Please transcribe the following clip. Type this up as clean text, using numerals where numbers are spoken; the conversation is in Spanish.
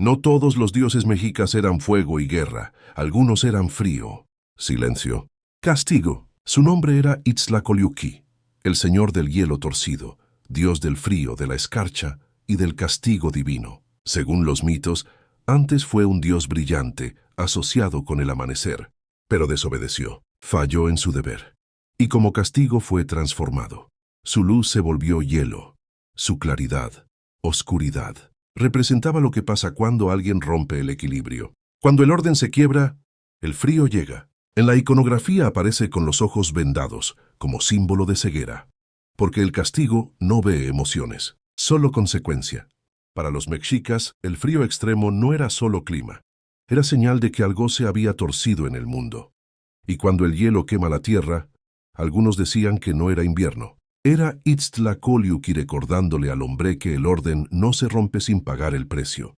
No todos los dioses mexicas eran fuego y guerra, algunos eran frío. Silencio. Castigo. Su nombre era Itztlacoliuqui, el señor del hielo torcido, dios del frío, de la escarcha y del castigo divino. Según los mitos, antes fue un dios brillante, asociado con el amanecer, pero desobedeció, falló en su deber, y como castigo fue transformado. Su luz se volvió hielo, su claridad, oscuridad. Representaba lo que pasa cuando alguien rompe el equilibrio. Cuando el orden se quiebra, el frío llega. En la iconografía aparece con los ojos vendados, como símbolo de ceguera, porque el castigo no ve emociones, solo consecuencia. Para los mexicas, el frío extremo no era solo clima, era señal de que algo se había torcido en el mundo. Y cuando el hielo quema la tierra, algunos decían que no era invierno. Era Itztlacoliuqui recordándole al hombre que el orden no se rompe sin pagar el precio.